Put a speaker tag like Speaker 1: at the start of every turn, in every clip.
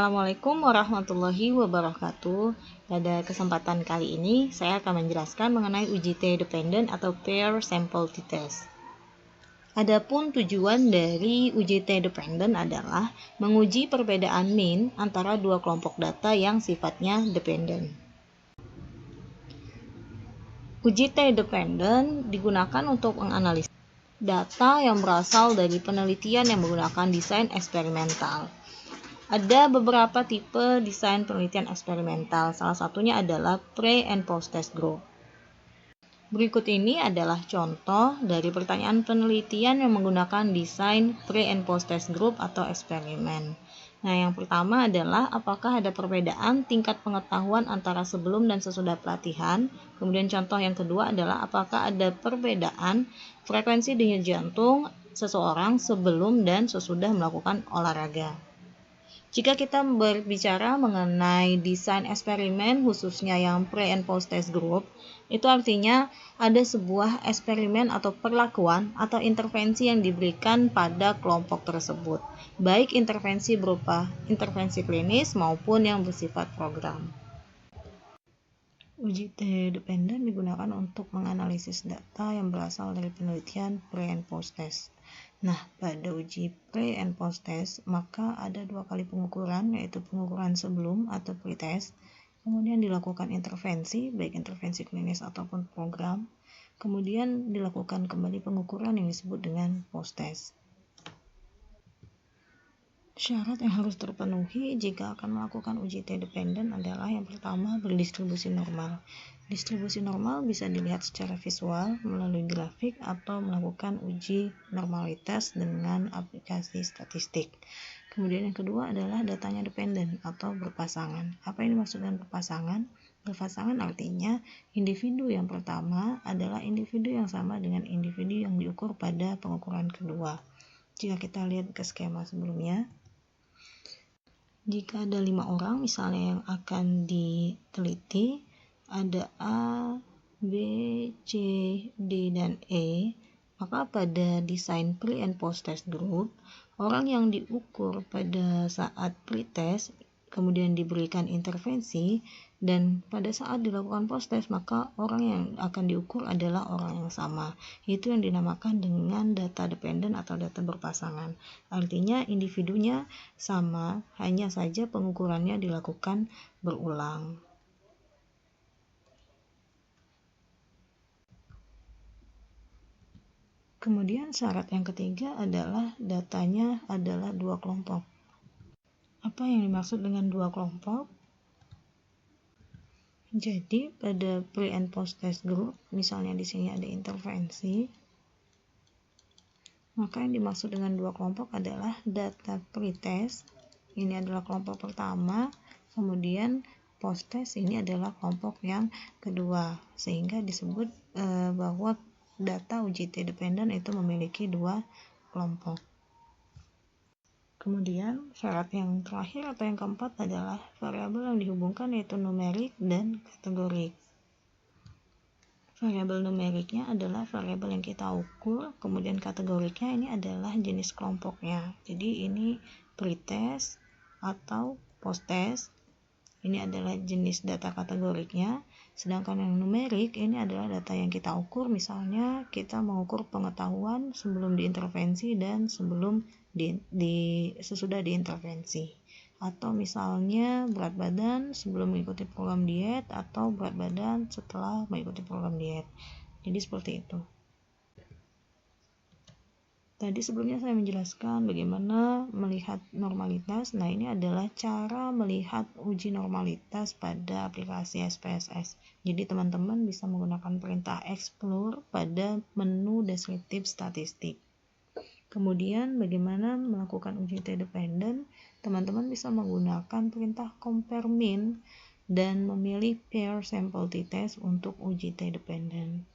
Speaker 1: Assalamualaikum warahmatullahi wabarakatuh. Pada kesempatan kali ini, saya akan menjelaskan mengenai uji T-dependent atau pair sample t-test. Adapun tujuan dari uji T-dependent adalah menguji perbedaan mean antara dua kelompok data yang sifatnya dependent. Uji T-dependent digunakan untuk menganalisis data yang berasal dari penelitian yang menggunakan desain eksperimental. Ada beberapa tipe desain penelitian eksperimental, salah satunya adalah pre- and post-test group. Berikut ini adalah contoh dari pertanyaan penelitian yang menggunakan desain pre- and post-test group atau eksperimen. Nah, yang pertama adalah apakah ada perbedaan tingkat pengetahuan antara sebelum dan sesudah pelatihan. Kemudian contoh yang kedua adalah apakah ada perbedaan frekuensi denyut jantung seseorang sebelum dan sesudah melakukan olahraga. Jika kita berbicara mengenai desain eksperimen khususnya yang pre and post test group, itu artinya ada sebuah eksperimen atau perlakuan atau intervensi yang diberikan pada kelompok tersebut, baik intervensi berupa intervensi klinis maupun yang bersifat program. Uji T-dependent digunakan untuk menganalisis data yang berasal dari penelitian pre and post test. Nah, pada uji pre and post test, maka ada dua kali pengukuran, yaitu pengukuran sebelum atau pre-test, kemudian dilakukan intervensi, baik intervensi klinis ataupun program, kemudian dilakukan kembali pengukuran yang disebut dengan post-test. Syarat yang harus terpenuhi jika akan melakukan uji T-dependent adalah yang pertama berdistribusi normal. Distribusi normal bisa dilihat secara visual melalui grafik atau melakukan uji normalitas dengan aplikasi statistik. Kemudian yang kedua adalah datanya dependen atau berpasangan. Apa yang dimaksud dengan berpasangan? Berpasangan artinya individu yang pertama adalah individu yang sama dengan individu yang diukur pada pengukuran kedua. Jika kita lihat ke skema sebelumnya, jika ada 5 orang misalnya yang akan diteliti, ada A, B, C, D, dan E, maka pada desain pre and post test group, orang yang diukur pada saat pre-test kemudian diberikan intervensi, dan pada saat dilakukan post-test maka orang yang akan diukur adalah orang yang sama. Itu yang dinamakan dengan data dependent atau data berpasangan. Artinya individunya sama, hanya saja pengukurannya dilakukan berulang. Kemudian syarat yang ketiga adalah datanya adalah dua kelompok. Apa yang dimaksud dengan dua kelompok? Jadi pada pre and post test group, misalnya di sini ada intervensi, maka yang dimaksud dengan dua kelompok adalah data pre-test, ini adalah kelompok pertama, kemudian post-test ini adalah kelompok yang kedua, sehingga disebut bahwa data uji T-dependent itu memiliki dua kelompok. Kemudian syarat yang terakhir atau yang keempat adalah variabel yang dihubungkan yaitu numerik dan kategorik. Variabel numeriknya adalah variabel yang kita ukur, kemudian kategoriknya ini adalah jenis kelompoknya. Jadi ini pre-test atau post-test, ini adalah jenis data kategoriknya. Sedangkan yang numerik ini adalah data yang kita ukur, misalnya kita mengukur pengetahuan sebelum diintervensi dan sebelum sesudah diintervensi, atau misalnya berat badan sebelum mengikuti program diet atau berat badan setelah mengikuti program diet. Jadi seperti itu. Tadi sebelumnya saya menjelaskan bagaimana melihat normalitas. Nah, ini adalah cara melihat uji normalitas pada aplikasi SPSS. Jadi teman-teman bisa menggunakan perintah explore pada menu deskriptif statistik. Kemudian bagaimana melakukan uji T-dependent? Teman-teman bisa menggunakan perintah compare mean dan memilih pair sample t-test untuk uji T-dependent.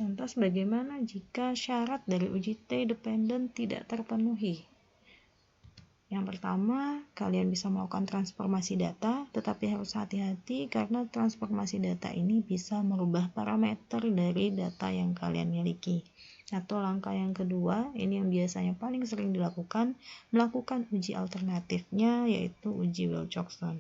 Speaker 1: Lantas bagaimana jika syarat dari uji T-dependent tidak terpenuhi? Yang pertama, kalian bisa melakukan transformasi data, tetapi harus hati-hati karena transformasi data ini bisa merubah parameter dari data yang kalian miliki. Atau langkah yang kedua, ini yang biasanya paling sering dilakukan, melakukan uji alternatifnya yaitu uji Wilcoxon.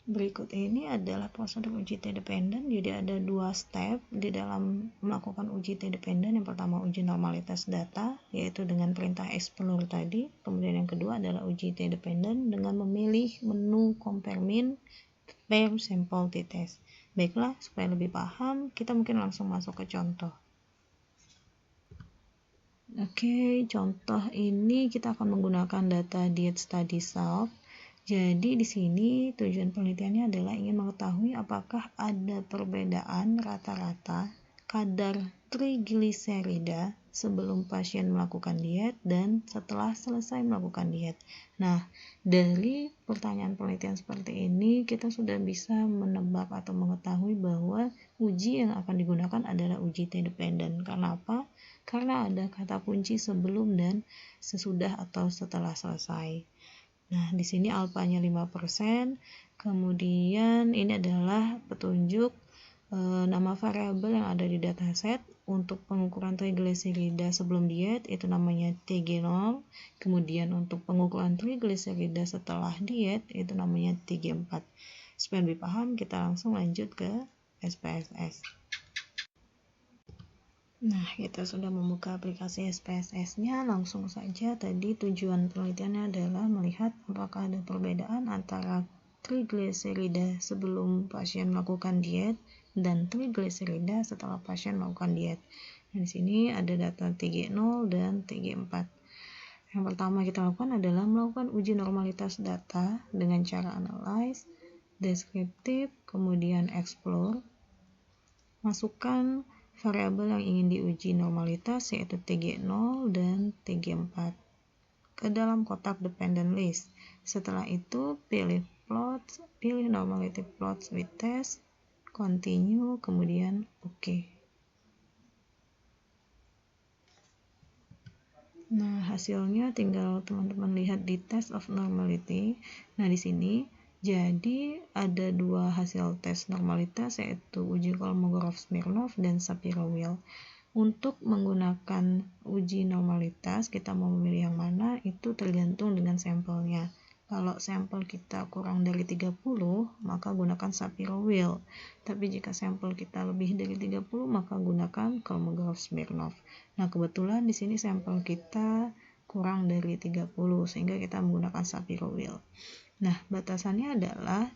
Speaker 1: Berikut ini adalah prosedur uji T-dependent. Jadi ada dua step di dalam melakukan uji T-dependent. Yang pertama uji normalitas data, yaitu dengan perintah explore tadi. Kemudian yang kedua adalah uji T-dependent dengan memilih menu compare mean per sample t-test. Baiklah, supaya lebih paham, kita mungkin langsung masuk ke contoh. Oke, contoh ini kita akan menggunakan data diet study self. Jadi di sini tujuan penelitiannya adalah ingin mengetahui apakah ada perbedaan rata-rata kadar trigliserida sebelum pasien melakukan diet dan setelah selesai melakukan diet. Nah, dari pertanyaan penelitian seperti ini kita sudah bisa menebak atau mengetahui bahwa uji yang akan digunakan adalah uji T-dependent. Karena apa? Karena ada kata kunci sebelum dan sesudah atau setelah selesai. Nah, di sini alfanya 5%, kemudian ini adalah petunjuk nama variabel yang ada di dataset. Untuk pengukuran trigliserida sebelum diet itu namanya TG0, kemudian untuk pengukuran trigliserida setelah diet itu namanya TG4. Supaya lebih paham, kita langsung lanjut ke SPSS. Nah, kita sudah membuka aplikasi SPSS-nya, langsung saja tadi tujuan penelitiannya adalah melihat apakah ada perbedaan antara trigliserida sebelum pasien melakukan diet dan trigliserida setelah pasien melakukan diet. Nah, di sini ada data TG0 dan TG4. Yang pertama kita lakukan adalah melakukan uji normalitas data dengan cara analyze, deskriptif, kemudian explore. Masukkan variabel yang ingin diuji normalitas yaitu TG0 dan TG4 ke dalam kotak dependent list. Setelah itu pilih plots, pilih normality plots with test, continue, kemudian OK. Nah, hasilnya tinggal teman-teman lihat di test of normality. Nah, di sini jadi ada dua hasil tes normalitas yaitu uji Kolmogorov-Smirnov dan Shapiro-Wilk. Untuk menggunakan uji normalitas kita mau memilih yang mana itu tergantung dengan sampelnya. Kalau sampel kita kurang dari 30 maka gunakan Shapiro-Wilk. Tapi jika sampel kita lebih dari 30 maka gunakan Kolmogorov-Smirnov. Nah, kebetulan di sini sampel kita kurang dari 30 sehingga kita menggunakan Shapiro-Wilk. Nah, batasannya adalah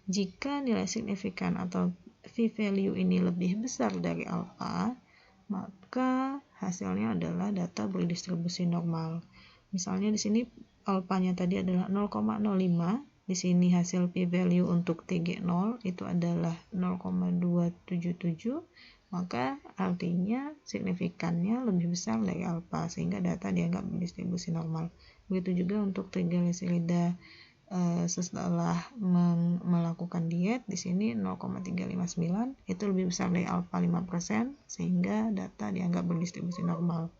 Speaker 1: jika nilai signifikan atau p-value ini lebih besar dari alfa, maka hasilnya adalah data berdistribusi normal. Misalnya di sini alfanya tadi adalah 0,05, di sini hasil p-value untuk TG0 itu adalah 0,277, maka artinya signifikannya lebih besar dari alfa sehingga data dianggap berdistribusi normal. Begitu juga untuk trigliserida setelah melakukan diet di sini 0,359 itu lebih besar dari alfa 5% sehingga data dianggap berdistribusi normal.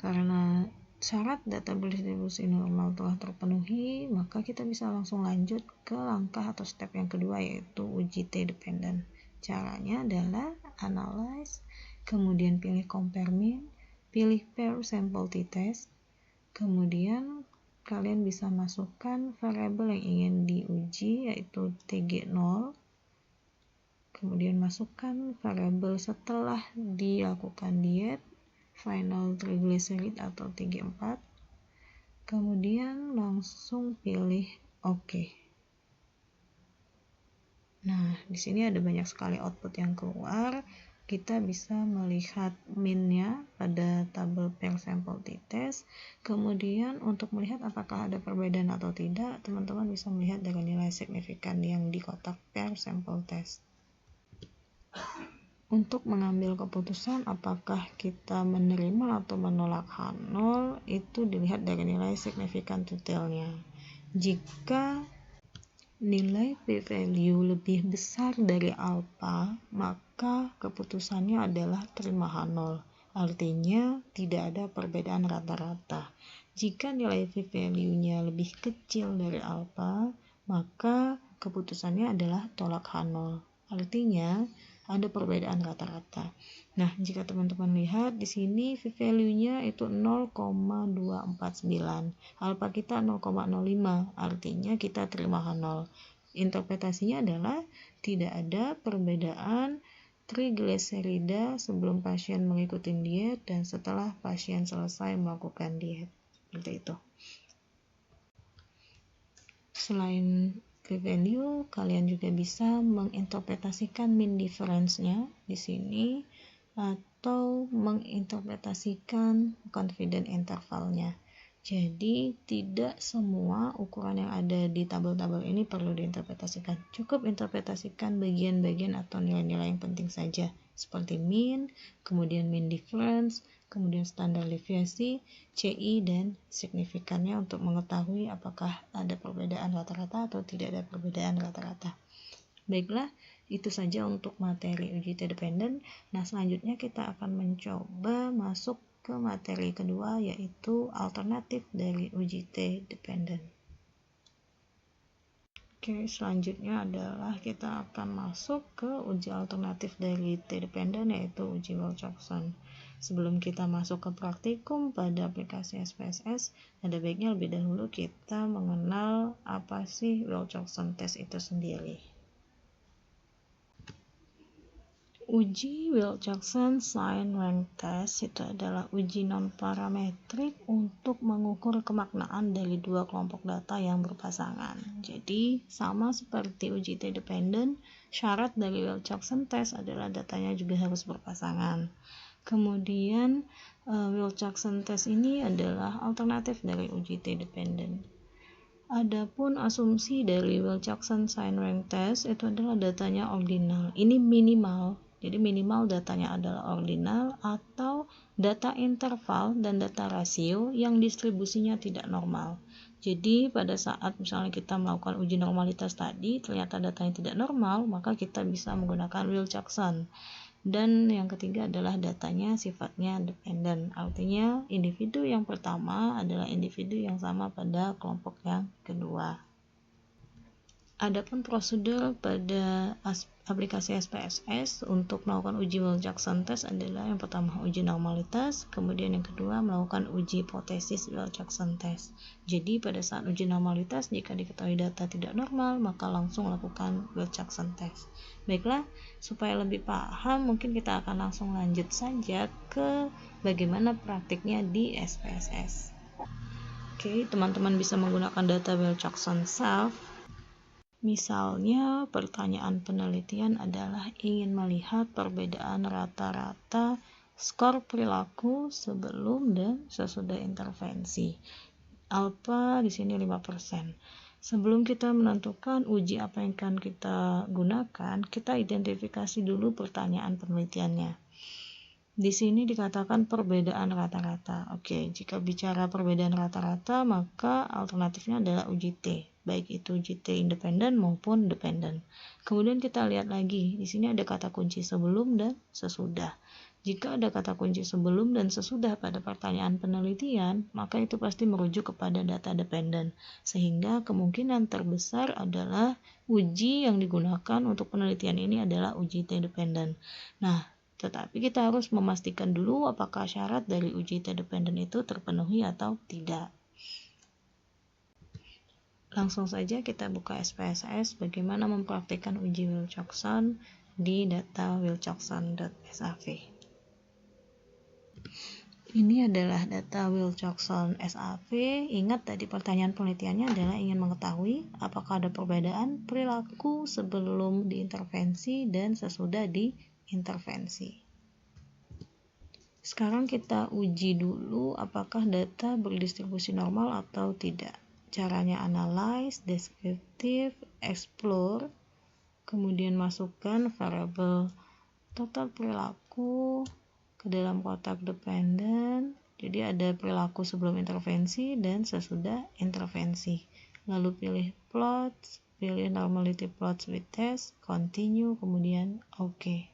Speaker 1: Karena syarat data berdistribusi normal telah terpenuhi, maka kita bisa langsung lanjut ke langkah atau step yang kedua yaitu uji T-dependent. Caranya adalah analyze, kemudian pilih compare mean, pilih per sample t-test, kemudian kalian bisa masukkan variabel yang ingin diuji yaitu TG0, kemudian masukkan variabel setelah dilakukan diet, final triglyceride atau TG4, kemudian langsung pilih OK. Nah, di sini ada banyak sekali output yang keluar. Kita bisa melihat min-nya pada tabel per sample t-test. Kemudian untuk melihat apakah ada perbedaan atau tidak, teman-teman bisa melihat dari nilai signifikan yang di kotak per sample test. Untuk mengambil keputusan apakah kita menerima atau menolak H0, itu dilihat dari nilai signifikan detailnya. Jika nilai p-value lebih besar dari alfa, maka keputusannya adalah terima H0. Artinya tidak ada perbedaan rata-rata. Jika nilai p-value-nya lebih kecil dari alfa, maka keputusannya adalah tolak H0. Artinya ada perbedaan rata-rata. Nah, jika teman-teman lihat di sini p-value-nya itu 0,249, alfa kita 0,05, artinya kita terima H0. Interpretasinya adalah tidak ada perbedaan trigliserida sebelum pasien mengikuti diet dan setelah pasien selesai melakukan diet. Seperti itu. Selain p-value, kalian juga bisa menginterpretasikan mean difference-nya di sini atau menginterpretasikan confidence interval-nya. Jadi tidak semua ukuran yang ada di tabel-tabel ini perlu diinterpretasikan. Cukup interpretasikan bagian-bagian atau nilai-nilai yang penting saja, seperti mean, kemudian mean difference, kemudian standar deviasi, CI, dan signifikannya untuk mengetahui apakah ada perbedaan rata-rata atau tidak ada perbedaan rata-rata. Baiklah, itu saja untuk materi uji T dependent. Nah, selanjutnya kita akan mencoba masuk ke materi kedua, yaitu alternatif dari uji T dependent. Oke, selanjutnya adalah kita akan masuk ke uji alternatif dari T dependent, yaitu uji Wilcoxon. Sebelum kita masuk ke praktikum pada aplikasi SPSS, ada baiknya lebih dahulu kita mengenal apa sih Wilcoxon test itu sendiri. Uji Wilcoxon Sign Rank Test itu adalah uji non-parametrik untuk mengukur kemaknaan dari dua kelompok data yang berpasangan. Jadi, sama seperti uji T-dependent, syarat dari Wilcoxon Test adalah datanya juga harus berpasangan. Kemudian, Wilcoxon Test ini adalah alternatif dari uji T-dependent. Adapun asumsi dari Wilcoxon Sign Rank Test itu adalah datanya ordinal. Ini minimal. Jadi minimal datanya adalah ordinal atau data interval dan data rasio yang distribusinya tidak normal. Jadi pada saat misalnya kita melakukan uji normalitas tadi, ternyata datanya tidak normal, maka kita bisa menggunakan Wilcoxon. Dan yang ketiga adalah datanya sifatnya dependent. Artinya individu yang pertama adalah individu yang sama pada kelompok yang kedua. Adapun prosedur pada aplikasi SPSS untuk melakukan uji Wilcoxon test adalah yang pertama uji normalitas, kemudian yang kedua melakukan uji hipotesis Wilcoxon test. Jadi pada saat uji normalitas, jika diketahui data tidak normal, maka langsung lakukan Wilcoxon test. Baiklah, supaya lebih paham, mungkin kita akan langsung lanjut saja ke bagaimana praktiknya di SPSS. Oke, teman-teman bisa menggunakan data Wilcoxon self. Misalnya, pertanyaan penelitian adalah ingin melihat perbedaan rata-rata skor perilaku sebelum dan sesudah intervensi. Alfa di sini 5%. Sebelum kita menentukan uji apa yang akan kita gunakan, kita identifikasi dulu pertanyaan penelitiannya. Di sini dikatakan perbedaan rata-rata. Oke, jika bicara perbedaan rata-rata, maka alternatifnya adalah uji T, baik itu uji T independen maupun dependen. Kemudian kita lihat lagi, di sini ada kata kunci sebelum dan sesudah. Jika ada kata kunci sebelum dan sesudah pada pertanyaan penelitian, maka itu pasti merujuk kepada data dependen, sehingga kemungkinan terbesar adalah uji yang digunakan untuk penelitian ini adalah uji T dependen. Nah, tetapi kita harus memastikan dulu apakah syarat dari uji T-dependent itu terpenuhi atau tidak. Langsung saja kita buka SPSS bagaimana mempraktikkan uji Wilcoxon di data wilcoxon.sav. Ini adalah data Wilcoxon SAV. Ingat tadi pertanyaan penelitiannya adalah ingin mengetahui apakah ada perbedaan perilaku sebelum diintervensi dan sesudah diintervensi. Sekarang kita uji dulu apakah data berdistribusi normal atau tidak. Caranya analyze, descriptive, explore, kemudian masukkan variabel total perilaku ke dalam kotak dependent. Jadi ada perilaku sebelum intervensi dan sesudah intervensi. Lalu pilih plots, pilih normality plots with test, continue, kemudian OK.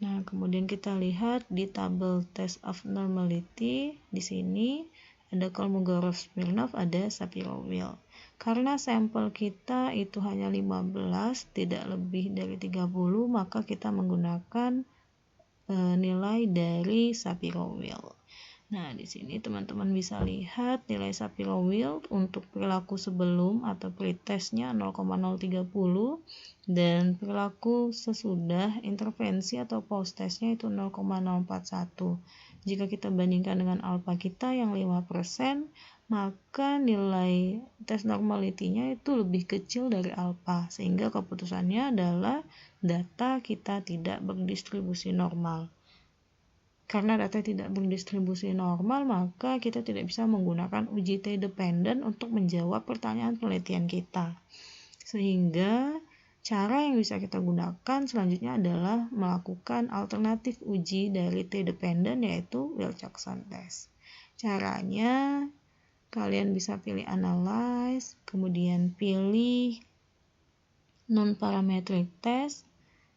Speaker 1: Nah, kemudian kita lihat di tabel test of normality, di sini ada Kolmogorov-Smirnov, ada Shapiro-Wilk. Karena sampel kita itu hanya 15, tidak lebih dari 30, maka kita menggunakan nilai dari Shapiro-Wilk. Nah, di sini teman-teman bisa lihat nilai Shapiro-Wilk untuk perilaku sebelum atau pretestnya 0,030 dan perilaku sesudah intervensi atau post-testnya itu 0,041. Jika kita bandingkan dengan alpha kita yang 5%, maka nilai tes normality-nya itu lebih kecil dari alpha, sehingga keputusannya adalah data kita tidak berdistribusi normal. Karena data tidak berdistribusi normal, maka kita tidak bisa menggunakan uji T-dependent untuk menjawab pertanyaan penelitian kita. Sehingga cara yang bisa kita gunakan selanjutnya adalah melakukan alternatif uji dari T-dependent, yaitu Wilcoxon test. Caranya, kalian bisa pilih analyze, kemudian pilih non-parametric test,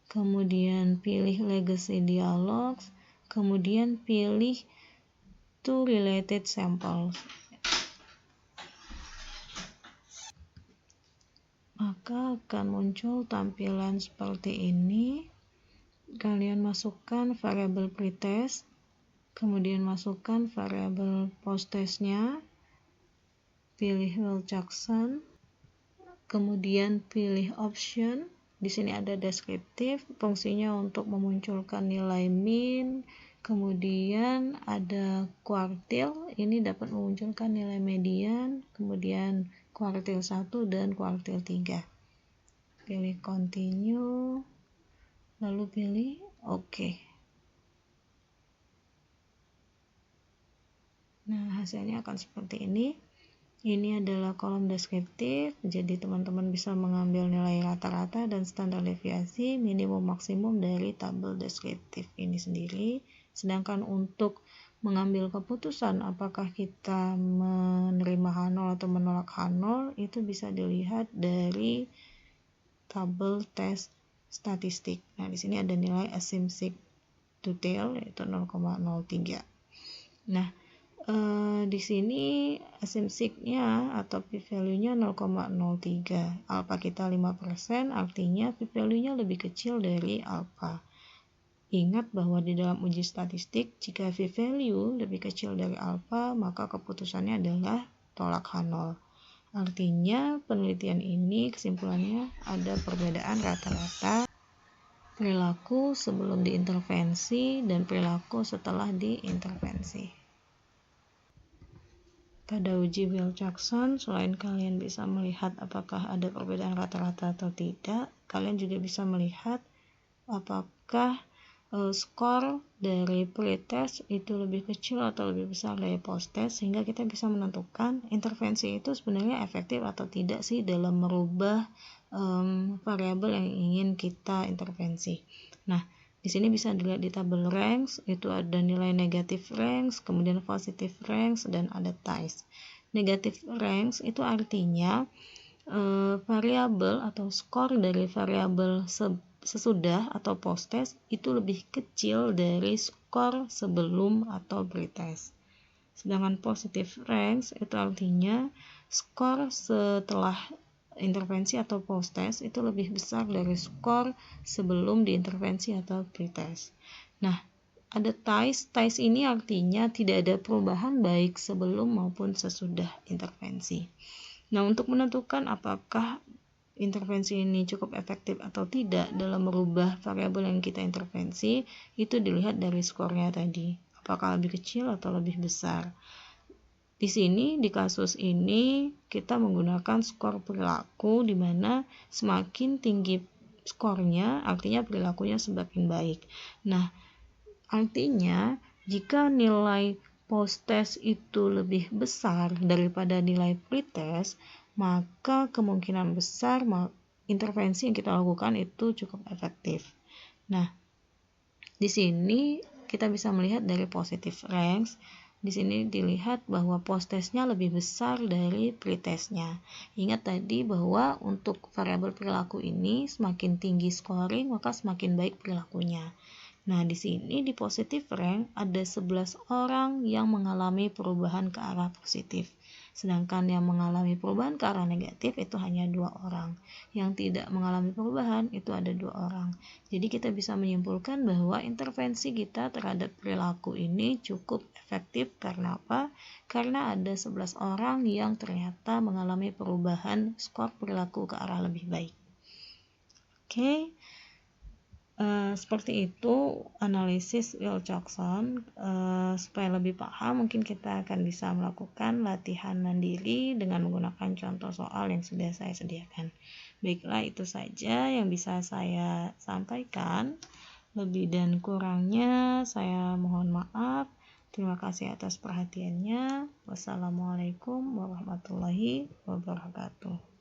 Speaker 1: kemudian pilih legacy dialogues, kemudian pilih two related samples. Maka akan muncul tampilan seperti ini. Kalian masukkan variabel pretest, kemudian masukkan variabel post-testnya, pilih Wilcoxon, kemudian pilih option. Di sini ada deskriptif, fungsinya untuk memunculkan nilai min, kemudian ada kuartil, ini dapat memunculkan nilai median, kemudian kuartil 1 dan kuartil 3. Pilih continue, lalu pilih OK. Nah, hasilnya akan seperti ini. Ini adalah kolom deskriptif, jadi teman-teman bisa mengambil nilai rata-rata dan standar deviasi minimum maksimum dari tabel deskriptif ini sendiri. Sedangkan untuk mengambil keputusan apakah kita menerima H0 atau menolak H0 itu bisa dilihat dari tabel tes statistik. Nah, di sini ada nilai asymmetric detail yaitu 0,03. Nah, di sini asymmetric-nya atau p-value-nya 0,03. Alpha kita 5%, artinya p-value-nya lebih kecil dari alpha. Ingat bahwa di dalam uji statistik, jika p-value lebih kecil dari alpha, maka keputusannya adalah tolak H0. Artinya, penelitian ini kesimpulannya ada perbedaan rata-rata perilaku sebelum diintervensi dan perilaku setelah diintervensi. Pada uji Wilcoxon, selain kalian bisa melihat apakah ada perbedaan rata-rata atau tidak, kalian juga bisa melihat apakah skor dari pretest itu lebih kecil atau lebih besar dari post-test, sehingga kita bisa menentukan intervensi itu sebenarnya efektif atau tidak sih dalam merubah variabel yang ingin kita intervensi. Nah, di sini bisa dilihat di tabel ranks, itu ada nilai negatif ranks, kemudian positive ranks, dan ada ties. Negatif ranks itu artinya variabel atau skor dari variabel sesudah atau post-test itu lebih kecil dari skor sebelum atau pre-test. Sedangkan positive ranks itu artinya skor setelah intervensi atau post-test itu lebih besar dari skor sebelum diintervensi atau pre-test. Nah, ada ties. Ties ini artinya tidak ada perubahan baik sebelum maupun sesudah intervensi. Nah, untuk menentukan apakah intervensi ini cukup efektif atau tidak dalam merubah variabel yang kita intervensi, itu dilihat dari skornya tadi. Apakah lebih kecil atau lebih besar. Di sini, di kasus ini, kita menggunakan skor perilaku, di mana semakin tinggi skornya, artinya perilakunya semakin baik. Nah, artinya, jika nilai post-test itu lebih besar daripada nilai pre-test, maka kemungkinan besar intervensi yang kita lakukan itu cukup efektif. Nah, di sini kita bisa melihat dari positive ranks. Di sini dilihat bahwa post-testnya lebih besar dari pre-testnya. Ingat tadi bahwa untuk variabel perilaku ini semakin tinggi scoring maka semakin baik perilakunya. Nah, di sini di positive rank ada 11 orang yang mengalami perubahan ke arah positif. Sedangkan yang mengalami perubahan ke arah negatif itu hanya 2 orang. Yang tidak mengalami perubahan itu ada 2 orang. Jadi kita bisa menyimpulkan bahwa intervensi kita terhadap perilaku ini cukup efektif. Karena apa? Karena ada 11 orang yang ternyata mengalami perubahan skor perilaku ke arah lebih baik. Oke. Seperti itu analisis Wilcoxon. Supaya lebih paham, mungkin kita akan bisa melakukan latihan mandiri dengan menggunakan contoh soal yang sudah saya sediakan. Baiklah, itu saja yang bisa saya sampaikan. Lebih dan kurangnya saya mohon maaf. Terima kasih atas perhatiannya. Wassalamualaikum warahmatullahi wabarakatuh.